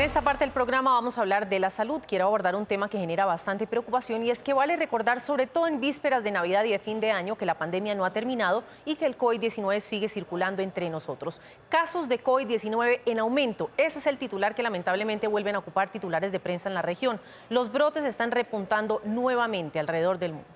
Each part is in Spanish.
esta parte del programa vamos a hablar de la salud. Quiero abordar un tema que genera bastante preocupación y es que vale recordar, sobre todo en vísperas de Navidad y de fin de año, que la pandemia no ha terminado y que el COVID-19 sigue circulando entre nosotros. Casos de COVID-19 en aumento. Ese es el titular que lamentablemente vuelven a ocupar titulares de prensa en la región. Los brotes están repuntando nuevamente alrededor del mundo.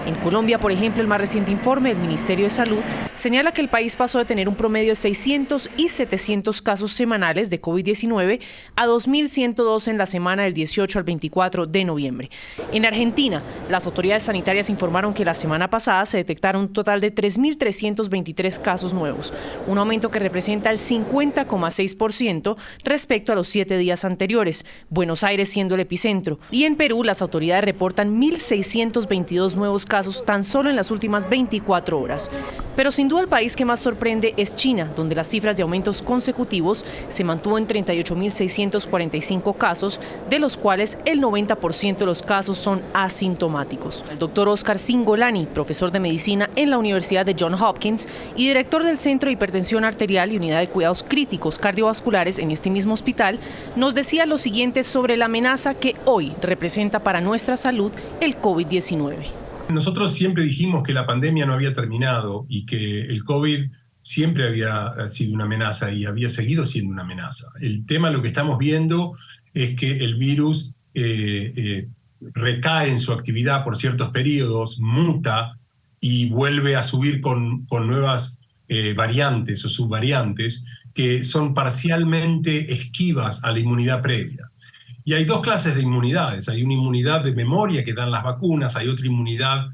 En Colombia, por ejemplo, el más reciente informe del Ministerio de Salud señala que el país pasó de tener un promedio de 600 y 700 casos semanales de COVID-19 a 2.102 en la semana del 18 al 24 de noviembre. En Argentina, las autoridades sanitarias informaron que la semana pasada se detectaron un total de 3.323 casos nuevos, un aumento que representa el 50,6% respecto a los 7 días anteriores, Buenos Aires siendo el epicentro. Y en Perú, las autoridades reportan 1.622 nuevos casos tan solo en las últimas 24 horas. Pero sin duda el país que más sorprende es China, donde las cifras de aumentos consecutivos se mantuvo en 38.645 casos, de los cuales el 90% de los casos son asintomáticos. El doctor Oscar Cingolani, profesor de medicina en la Universidad de Johns Hopkins y director del Centro de Hipertensión Arterial y Unidad de Cuidados Críticos Cardiovasculares en este mismo hospital, nos decía lo siguiente sobre la amenaza que hoy representa para nuestra salud el COVID-19. Nosotros siempre dijimos que la pandemia no había terminado y que el COVID siempre había sido una amenaza y había seguido siendo una amenaza. El tema, lo que estamos viendo es que el virus recae en su actividad por ciertos periodos, muta y vuelve a subir con nuevas variantes o subvariantes que son parcialmente esquivas a la inmunidad previa. Y hay dos clases de inmunidades. Hay una inmunidad de memoria que dan las vacunas, hay otra inmunidad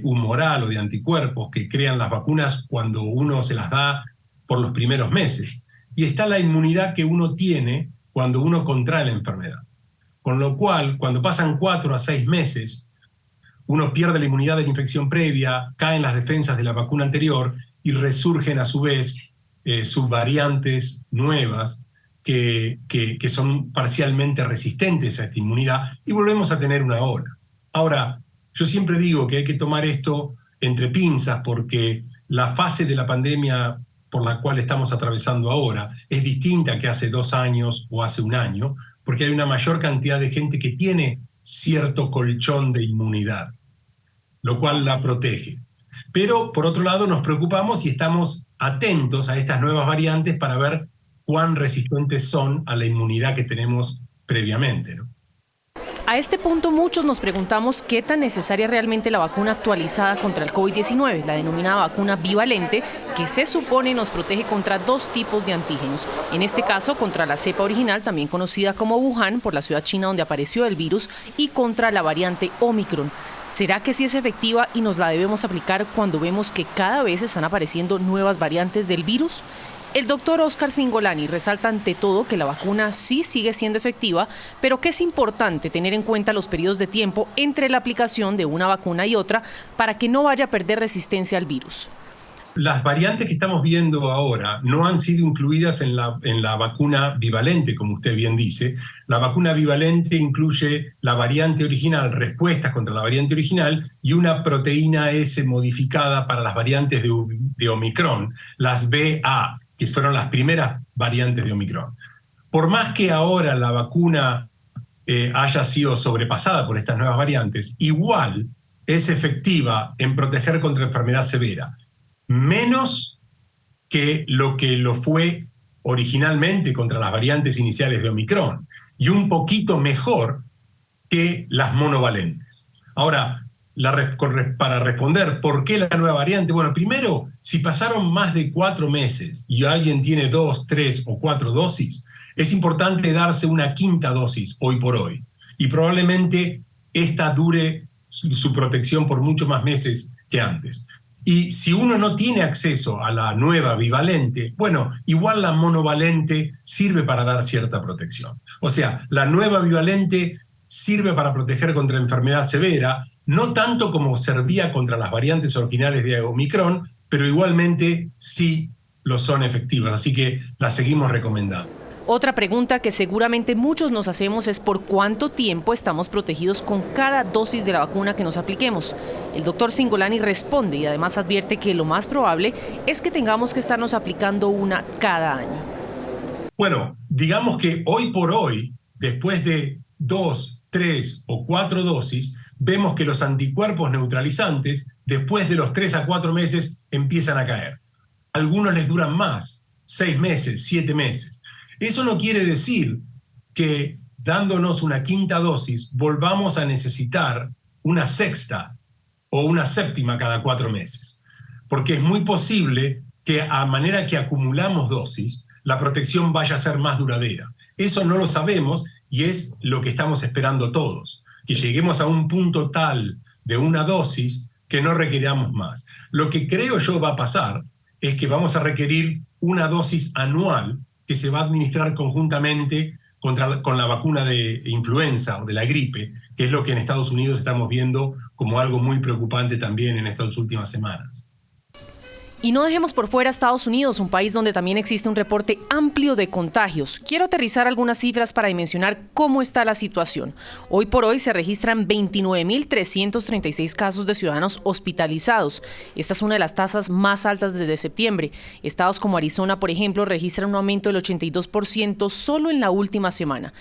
humoral o de anticuerpos que crean las vacunas cuando uno se las da por los primeros meses. Y está la inmunidad que uno tiene cuando uno contrae la enfermedad. Con lo cual, cuando pasan 4 a 6 meses, uno pierde la inmunidad de la infección previa, caen las defensas de la vacuna anterior y resurgen a su vez subvariantes nuevas que son parcialmente resistentes a esta inmunidad y volvemos a tener una ola. Ahora, yo siempre digo que hay que tomar esto entre pinzas porque la fase de la pandemia por la cual estamos atravesando ahora es distinta que hace 2 años o hace 1 año, porque hay una mayor cantidad de gente que tiene cierto colchón de inmunidad, lo cual la protege. Pero, por otro lado, nos preocupamos y estamos atentos a estas nuevas variantes para ver cuán resistentes son a la inmunidad que tenemos previamente, ¿no? A este punto muchos nos preguntamos qué tan necesaria es realmente la vacuna actualizada contra el COVID-19, la denominada vacuna bivalente, que se supone nos protege contra 2 tipos de antígenos. En este caso, contra la cepa original, también conocida como Wuhan, por la ciudad china donde apareció el virus, y contra la variante Omicron. ¿Será que sí es efectiva y nos la debemos aplicar cuando vemos que cada vez están apareciendo nuevas variantes del virus? El doctor Oscar Cingolani resalta ante todo que la vacuna sí sigue siendo efectiva, pero que es importante tener en cuenta los periodos de tiempo entre la aplicación de una vacuna y otra para que no vaya a perder resistencia al virus. Las variantes que estamos viendo ahora no han sido incluidas en la vacuna bivalente, como usted bien dice. La vacuna bivalente incluye la variante original, respuestas contra la variante original, y una proteína S modificada para las variantes de Omicron, las BA, que fueron las primeras variantes de Omicron. Por más que ahora la vacuna haya sido sobrepasada por estas nuevas variantes, igual es efectiva en proteger contra enfermedad severa. Menos que lo fue originalmente contra las variantes iniciales de Omicron y un poquito mejor que las monovalentes. Ahora, para responder por qué la nueva variante, bueno, primero, si pasaron más de 4 meses y alguien tiene 2, 3 o 4 dosis, es importante darse una 5ª dosis hoy por hoy y probablemente esta dure su protección por muchos más meses que antes. Y si uno no tiene acceso a la nueva bivalente, bueno, igual la monovalente sirve para dar cierta protección. O sea, la nueva bivalente sirve para proteger contra enfermedad severa, no tanto como servía contra las variantes originales de Omicron, pero igualmente sí lo son efectivas, así que la seguimos recomendando. Otra pregunta que seguramente muchos nos hacemos es por cuánto tiempo estamos protegidos con cada dosis de la vacuna que nos apliquemos. El doctor Cingolani responde y además advierte que lo más probable es que tengamos que estarnos aplicando una cada año. Bueno, digamos que hoy por hoy, después de 2, 3 o 4 dosis, vemos que los anticuerpos neutralizantes, después de los 3 a 4 meses, empiezan a caer. Algunos les duran más, 6 meses, 7 meses. Eso no quiere decir que dándonos una quinta dosis volvamos a necesitar una sexta o una séptima cada 4 meses. Porque es muy posible que a manera que acumulamos dosis, la protección vaya a ser más duradera. Eso no lo sabemos y es lo que estamos esperando todos, que lleguemos a un punto tal de una dosis que no requiramos más. Lo que creo yo va a pasar es que vamos a requerir una dosis anual que se va a administrar conjuntamente con la vacuna de influenza o de la gripe, que es lo que en Estados Unidos estamos viendo como algo muy preocupante también en estas últimas semanas. Y no dejemos por fuera a Estados Unidos, un país donde también existe un reporte amplio de contagios. Quiero aterrizar algunas cifras para dimensionar cómo está la situación. Hoy por hoy se registran 29.336 casos de ciudadanos hospitalizados. Esta es una de las tasas más altas desde septiembre. Estados como Arizona, por ejemplo, registran un aumento del 82% solo en la última semana.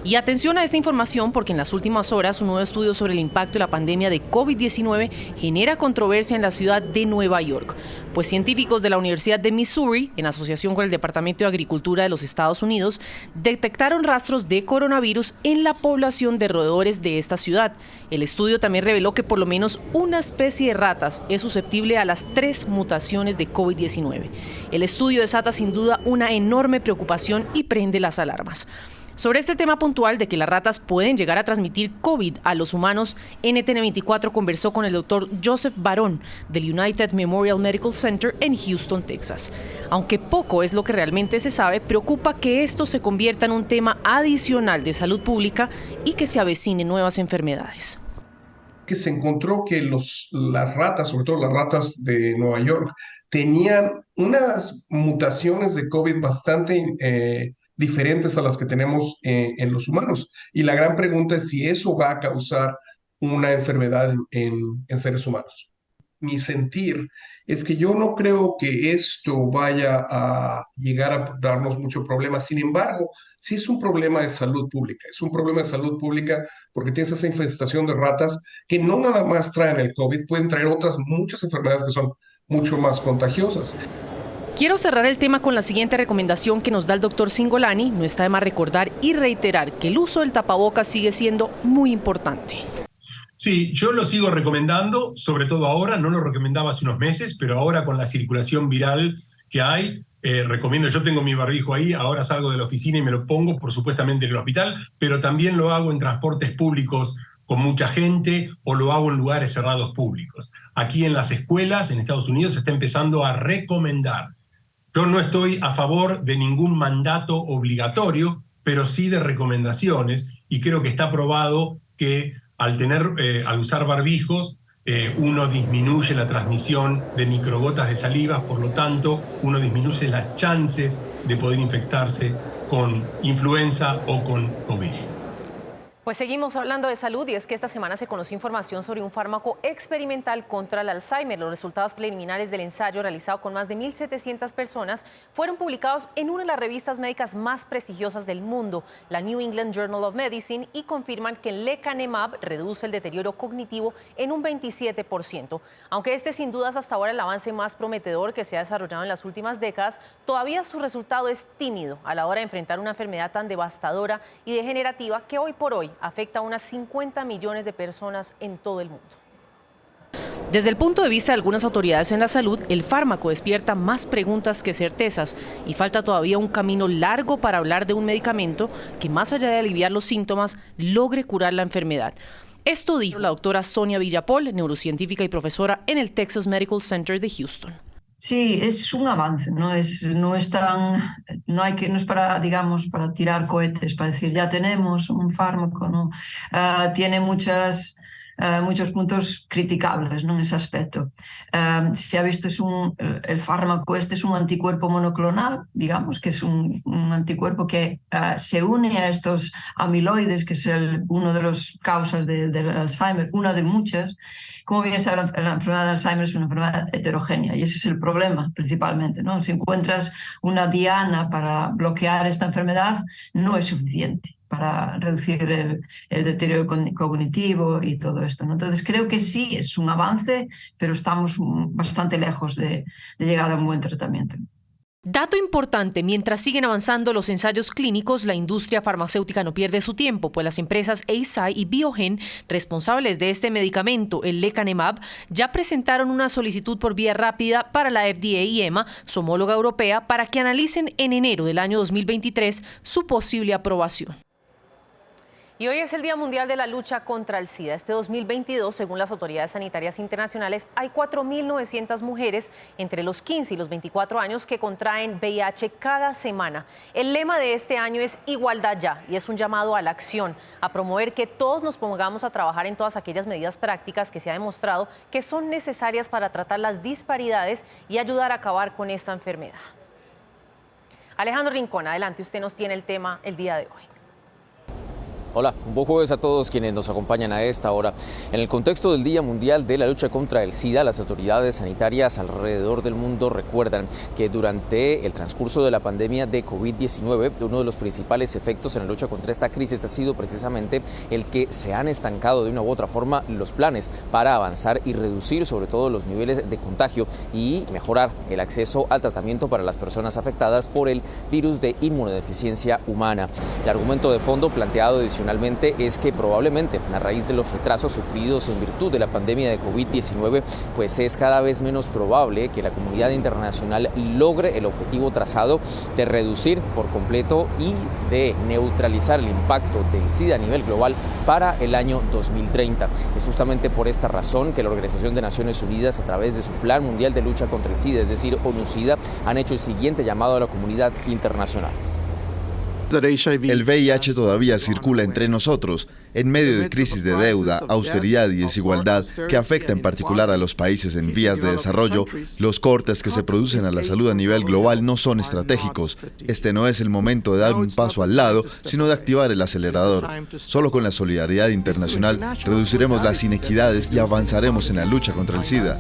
Y atención a esta información porque en las últimas horas un nuevo estudio sobre el impacto de la pandemia de COVID-19 genera controversia en la ciudad de Nueva York. Pues científicos de la Universidad de Missouri, en asociación con el Departamento de Agricultura de los Estados Unidos, detectaron rastros de coronavirus en la población de roedores de esta ciudad. El estudio también reveló que por lo menos una especie de ratas es susceptible a las 3 mutaciones de COVID-19. El estudio desata sin duda una enorme preocupación y prende las alarmas. Sobre este tema puntual de que las ratas pueden llegar a transmitir COVID a los humanos, NTN24 conversó con el doctor Joseph Barón del United Memorial Medical Center en Houston, Texas. Aunque poco es lo que realmente se sabe, preocupa que esto se convierta en un tema adicional de salud pública y que se avecinen nuevas enfermedades. Que se encontró que las ratas, sobre todo las ratas de Nueva York, tenían unas mutaciones de COVID bastante diferentes a las que tenemos en los humanos. Y la gran pregunta es si eso va a causar una enfermedad en seres humanos. Mi sentir es que yo no creo que esto vaya a llegar a darnos mucho problema. Sin embargo, sí es un problema de salud pública. Es un problema de salud pública porque tienes esa infestación de ratas que no nada más traen el COVID, pueden traer otras muchas enfermedades que son mucho más contagiosas. Quiero cerrar el tema con la siguiente recomendación que nos da el doctor Cingolani. No está de más recordar y reiterar que el uso del tapabocas sigue siendo muy importante. Sí, yo lo sigo recomendando, sobre todo ahora, no lo recomendaba hace unos meses, pero ahora con la circulación viral que hay, recomiendo, yo tengo mi barbijo ahí, ahora salgo de la oficina y me lo pongo, por supuestamente en el hospital, pero también lo hago en transportes públicos con mucha gente o lo hago en lugares cerrados públicos. Aquí en las escuelas, en Estados Unidos, se está empezando a recomendar. Yo no estoy a favor de ningún mandato obligatorio, pero sí de recomendaciones, y creo que está probado que al usar barbijos, uno disminuye la transmisión de microgotas de saliva, por lo tanto, uno disminuye las chances de poder infectarse con influenza o con COVID. Pues seguimos hablando de salud y es que esta semana se conoció información sobre un fármaco experimental contra el Alzheimer. Los resultados preliminares del ensayo realizado con más de 1.700 personas fueron publicados en una de las revistas médicas más prestigiosas del mundo, la New England Journal of Medicine, y confirman que el lecanemab reduce el deterioro cognitivo en un 27%. Aunque este sin duda es hasta ahora el avance más prometedor que se ha desarrollado en las últimas décadas, todavía su resultado es tímido a la hora de enfrentar una enfermedad tan devastadora y degenerativa que hoy por hoy afecta a unas 50 millones de personas en todo el mundo. Desde el punto de vista de algunas autoridades en la salud, el fármaco despierta más preguntas que certezas y falta todavía un camino largo para hablar de un medicamento que, más allá de aliviar los síntomas, logre curar la enfermedad. Esto dijo la doctora Sonia Villapol, neurocientífica y profesora en el Texas Medical Center de Houston. Sí, es un avance, no es para, digamos, para tirar cohetes, para decir ya tenemos un fármaco, ¿no? Tiene muchas muchos puntos criticables, ¿no? En ese aspecto. Se ha visto el fármaco este es un anticuerpo monoclonal, digamos, que es un anticuerpo que se une a estos amiloides, que es uno de las causas del Alzheimer, una de muchas. Como bien saben, la enfermedad de Alzheimer es una enfermedad heterogénea y ese es el problema principalmente, ¿no? Si encuentras una diana para bloquear esta enfermedad, no es suficiente para reducir el deterioro cognitivo y todo esto, ¿no? Entonces creo que sí, es un avance, pero estamos bastante lejos de llegar a un buen tratamiento. Dato importante, mientras siguen avanzando los ensayos clínicos, la industria farmacéutica no pierde su tiempo, pues las empresas Eisai y Biogen, responsables de este medicamento, el lecanemab, ya presentaron una solicitud por vía rápida para la FDA y EMA, su homóloga europea, para que analicen en enero del año 2023 su posible aprobación. Y hoy es el Día Mundial de la Lucha contra el SIDA. Este 2022, según las autoridades sanitarias internacionales, hay 4.900 mujeres entre los 15 y los 24 años que contraen VIH cada semana. El lema de este año es Igualdad Ya, y es un llamado a la acción, a promover que todos nos pongamos a trabajar en todas aquellas medidas prácticas que se ha demostrado que son necesarias para tratar las disparidades y ayudar a acabar con esta enfermedad. Alejandro Rincón, adelante, usted nos tiene el tema el día de hoy. Hola, un buen jueves a todos quienes nos acompañan a esta hora. En el contexto del Día Mundial de la Lucha contra el SIDA, las autoridades sanitarias alrededor del mundo recuerdan que durante el transcurso de la pandemia de COVID-19, uno de los principales efectos en la lucha contra esta crisis ha sido precisamente el que se han estancado de una u otra forma los planes para avanzar y reducir sobre todo los niveles de contagio y mejorar el acceso al tratamiento para las personas afectadas por el virus de inmunodeficiencia humana. El argumento de fondo planteado adicionalmente es que probablemente a raíz de los retrasos sufridos en virtud de la pandemia de COVID-19, pues es cada vez menos probable que la comunidad internacional logre el objetivo trazado de reducir por completo y de neutralizar el impacto del SIDA a nivel global para el año 2030. Es justamente por esta razón que la Organización de Naciones Unidas, a través de su Plan Mundial de Lucha contra el SIDA, es decir, ONU-SIDA, han hecho el siguiente llamado a la comunidad internacional. El VIH todavía circula entre nosotros, en medio de crisis de deuda, austeridad y desigualdad que afecta en particular a los países en vías de desarrollo. Los cortes que se producen a la salud a nivel global no son estratégicos. Este no es el momento de dar un paso al lado, sino de activar el acelerador. Solo con la solidaridad internacional reduciremos las inequidades y avanzaremos en la lucha contra el SIDA.